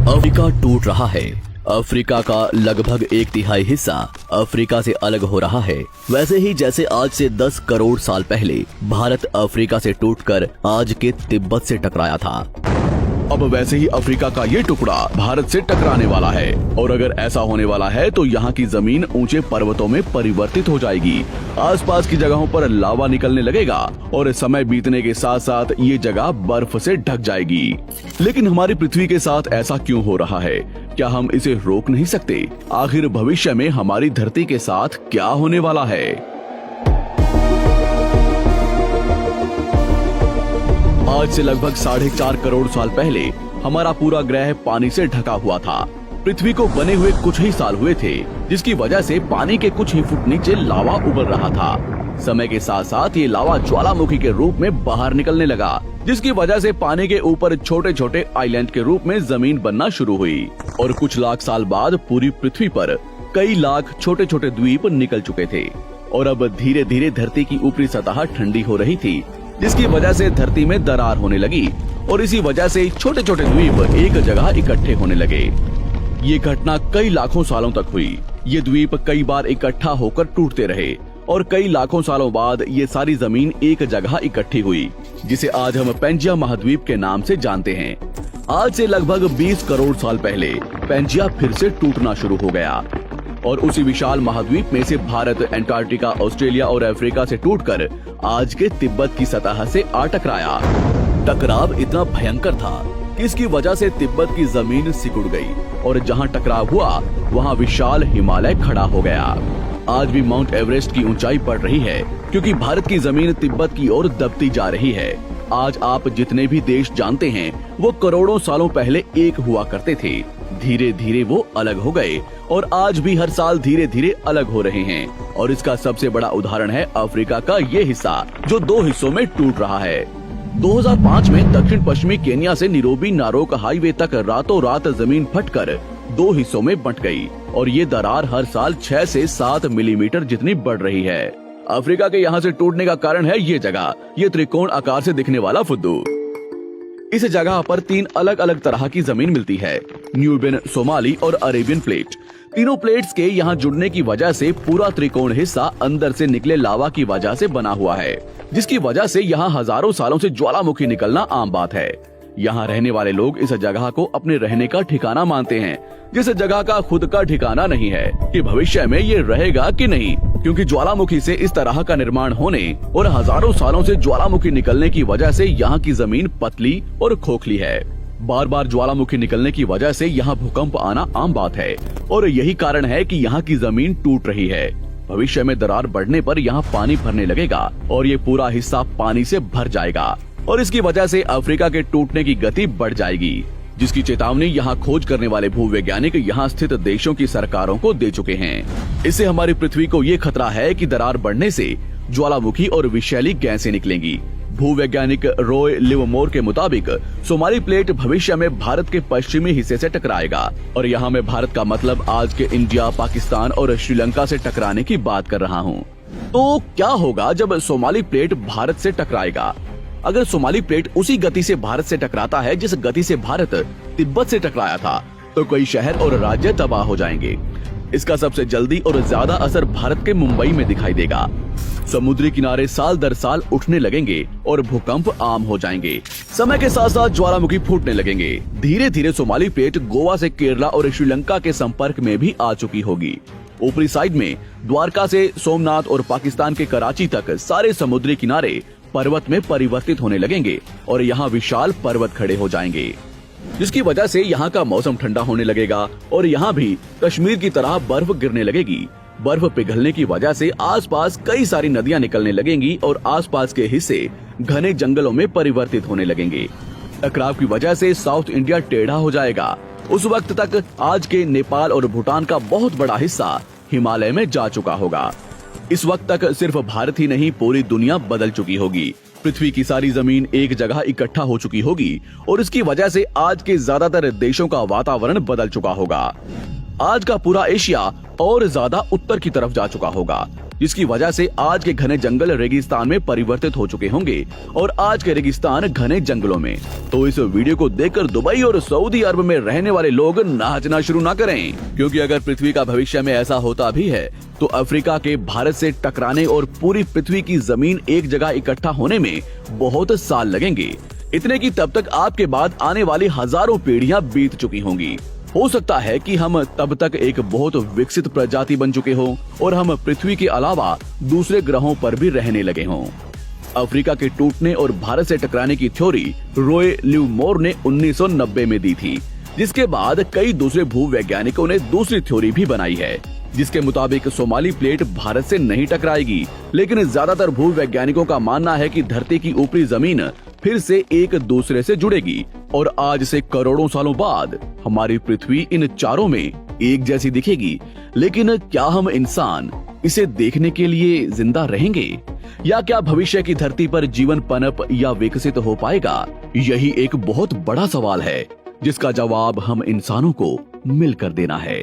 Africa टूट रहा है। अफ्रीका का लगभग 1/3 हिस्सा अफ्रीका से अलग हो रहा है। वैसे ही जैसे आज से 10 करोड़ साल पहले भारत अफ्रीका से टूटकर आज के तिब्बत से टकराया था, अब वैसे ही अफ्रीका का ये टुकड़ा भारत से टकराने वाला है। और अगर ऐसा होने वाला है तो यहाँ की जमीन ऊंचे पर्वतों में परिवर्तित हो जाएगी। आसपास की जगहों पर लावा निकलने लगेगा और समय बीतने के साथ साथ ये जगह बर्फ से ढक जाएगी। लेकिन हमारी पृथ्वी के साथ ऐसा क्यों हो रहा है? क्या हम इसे रोक नहीं सकते? आखिर भविष्य में हमारी धरती के साथ क्या होने वाला है? आज से लगभग 4.5 करोड़ साल पहले हमारा पूरा ग्रह पानी से ढका हुआ था। पृथ्वी को बने हुए कुछ ही साल हुए थे, जिसकी वजह से पानी के कुछ ही फुट नीचे लावा उबल रहा था। समय के साथ साथ ये लावा ज्वालामुखी के रूप में बाहर निकलने लगा, जिसकी वजह से पानी के ऊपर छोटे छोटे आइलैंड के रूप में जमीन बनना शुरू हुई। और कुछ लाख साल बाद पूरी पृथ्वी पर कई लाख छोटे छोटे द्वीप निकल चुके थे और अब धीरे धीरे धरती की ऊपरी सतह ठंडी हो रही थी, जिसकी वजह से धरती में दरार होने लगी और इसी वजह से छोटे छोटे द्वीप एक जगह इकट्ठे होने लगे। ये घटना कई लाखों सालों तक हुई। ये द्वीप कई बार इकट्ठा होकर टूटते रहे और कई लाखों सालों बाद ये सारी जमीन एक जगह इकट्ठी हुई, जिसे आज हम पैंजिया महाद्वीप के नाम से जानते हैं। आज से लगभग 20 करोड़ साल पहले पैंजिया फिर से टूटना शुरू हो गया और उसी विशाल महाद्वीप में से भारत, अंटार्कटिका, ऑस्ट्रेलिया और अफ्रीका से टूटकर आज के तिब्बत की सतह से आ टकराया। टकराव इतना भयंकर था कि इसकी वजह से तिब्बत की जमीन सिकुड़ गई और जहां टकराव हुआ वहां विशाल हिमालय खड़ा हो गया। आज भी माउंट एवरेस्ट की ऊंचाई बढ़ रही है क्योंकि भारत की जमीन तिब्बत की ओर दबती जा रही है। आज आप जितने भी देश जानते हैं वो करोड़ों सालों पहले एक हुआ करते थे। धीरे धीरे वो अलग हो गए और आज भी हर साल धीरे धीरे अलग हो रहे हैं। और इसका सबसे बड़ा उदाहरण है अफ्रीका का ये हिस्सा जो 2 हिस्सों में टूट रहा है। 2005 में दक्षिण पश्चिमी केन्या से नीरोबी नारोक हाईवे तक रातों रात जमीन फटकर 2 हिस्सों में बंट गई और ये दरार हर साल 6 से 7 मिलीमीटर जितनी बढ़ रही है। अफ्रीका के यहाँ से टूटने का कारण है ये जगह, ये त्रिकोण आकार से दिखने वाला फुद्दू। इस जगह पर 3 अलग अलग तरह की जमीन मिलती है, न्यूबियन, सोमाली और अरेबियन प्लेट। तीनों प्लेट्स के यहाँ जुड़ने की वजह से पूरा त्रिकोण हिस्सा अंदर से निकले लावा की वजह से बना हुआ है, जिसकी वजह से यहाँ हजारों सालों से ज्वालामुखी निकलना आम बात है। यहाँ रहने वाले लोग इस जगह को अपने रहने का ठिकाना मानते हैं, जिस जगह का खुद का ठिकाना नहीं है कि भविष्य में ये रहेगा कि नहीं, क्योंकि ज्वालामुखी से इस तरह का निर्माण होने और हजारों सालों से ज्वालामुखी निकलने की वजह से यहाँ की जमीन पतली और खोखली है। बार बार ज्वालामुखी निकलने की वजह से यहाँ भूकंप आना आम बात है और यही कारण है कि यहाँ की जमीन टूट रही है। भविष्य में दरार बढ़ने पर यहाँ पानी भरने लगेगा और ये पूरा हिस्सा पानी से भर जाएगा और इसकी वजह से अफ्रीका के टूटने की गति बढ़ जाएगी, जिसकी चेतावनी यहाँ खोज करने वाले भूवैज्ञानिक यहाँ स्थित देशों की सरकारों को दे चुके हैं। इससे हमारी पृथ्वी को ये खतरा है कि दरार बढ़ने से ज्वालामुखी और विषैली गैसें निकलेंगी। भूवैज्ञानिक रॉय लिवमोर के मुताबिक सोमाली प्लेट भविष्य में भारत के पश्चिमी हिस्से से टकराएगा और यहाँ मैं भारत का मतलब आज के इंडिया, पाकिस्तान और श्रीलंका से टकराने की बात कर रहा हूँ। तो क्या होगा जब सोमाली प्लेट भारत से टकराएगा? अगर सोमाली प्लेट उसी गति से भारत से टकराता है जिस गति से भारत तिब्बत से टकराया था, तो कई शहर और राज्य तबाह हो जाएंगे। इसका सबसे जल्दी और ज्यादा असर भारत के मुंबई में दिखाई देगा। समुद्री किनारे साल दर साल उठने लगेंगे और भूकंप आम हो जाएंगे। समय के साथ साथ ज्वालामुखी फूटने लगेंगे। धीरे धीरे सोमाली प्लेट गोवा से केरला और श्रीलंका के संपर्क में भी आ चुकी होगी। ऊपरी साइड में द्वारका से सोमनाथ और पाकिस्तान के कराची तक सारे समुद्री किनारे पर्वत में परिवर्तित होने लगेंगे और यहाँ विशाल पर्वत खड़े हो जाएंगे, जिसकी वजह से यहाँ का मौसम ठंडा होने लगेगा और यहाँ भी कश्मीर की तरह बर्फ गिरने लगेगी। बर्फ पिघलने की वजह से आसपास कई सारी नदियाँ निकलने लगेंगी और आसपास के हिस्से घने जंगलों में परिवर्तित होने लगेंगे। टकराव की वजह से साउथ इंडिया टेढ़ा हो जाएगा। उस वक्त तक आज के नेपाल और भूटान का बहुत बड़ा हिस्सा हिमालय में जा चुका होगा। इस वक्त तक सिर्फ भारत ही नहीं पूरी दुनिया बदल चुकी होगी। पृथ्वी की सारी जमीन एक जगह इकट्ठा हो चुकी होगी और इसकी वजह से आज के ज्यादातर देशों का वातावरण बदल चुका होगा। आज का पूरा एशिया और ज्यादा उत्तर की तरफ जा चुका होगा। जिसकी वजह से आज के घने जंगल रेगिस्तान में परिवर्तित हो चुके होंगे और आज के रेगिस्तान घने जंगलों में। तो इस वीडियो को देखकर दुबई और सऊदी अरब में रहने वाले लोग नाचना शुरू ना करें, क्योंकि अगर पृथ्वी का भविष्य में ऐसा होता भी है तो अफ्रीका के भारत से टकराने और पूरी पृथ्वी की जमीन एक जगह इकट्ठा होने में बहुत साल लगेंगे। इतने की तब तक आपके बाद आने वाली हजारों पीढ़ियां बीत चुकी होंगी। हो सकता है कि हम तब तक एक बहुत विकसित प्रजाति बन चुके हों और हम पृथ्वी के अलावा दूसरे ग्रहों पर भी रहने लगे हों। अफ्रीका के टूटने और भारत से टकराने की थ्योरी रॉय लिवमोर ने 1990 में दी थी, जिसके बाद कई दूसरे भूवैज्ञानिकों ने दूसरी थ्योरी भी बनाई है, जिसके मुताबिक सोमाली प्लेट भारत से नहीं टकराएगी। लेकिन ज्यादातर भूवैज्ञानिकों का मानना है कि धरती की ऊपरी जमीन फिर से एक दूसरे से जुड़ेगी और आज से करोड़ों सालों बाद हमारी पृथ्वी इन चारों में एक जैसी दिखेगी। लेकिन क्या हम इंसान इसे देखने के लिए जिंदा रहेंगे, या क्या भविष्य की धरती पर जीवन पनप या विकसित हो पाएगा? यही एक बहुत बड़ा सवाल है जिसका जवाब हम इंसानों को मिलकर देना है।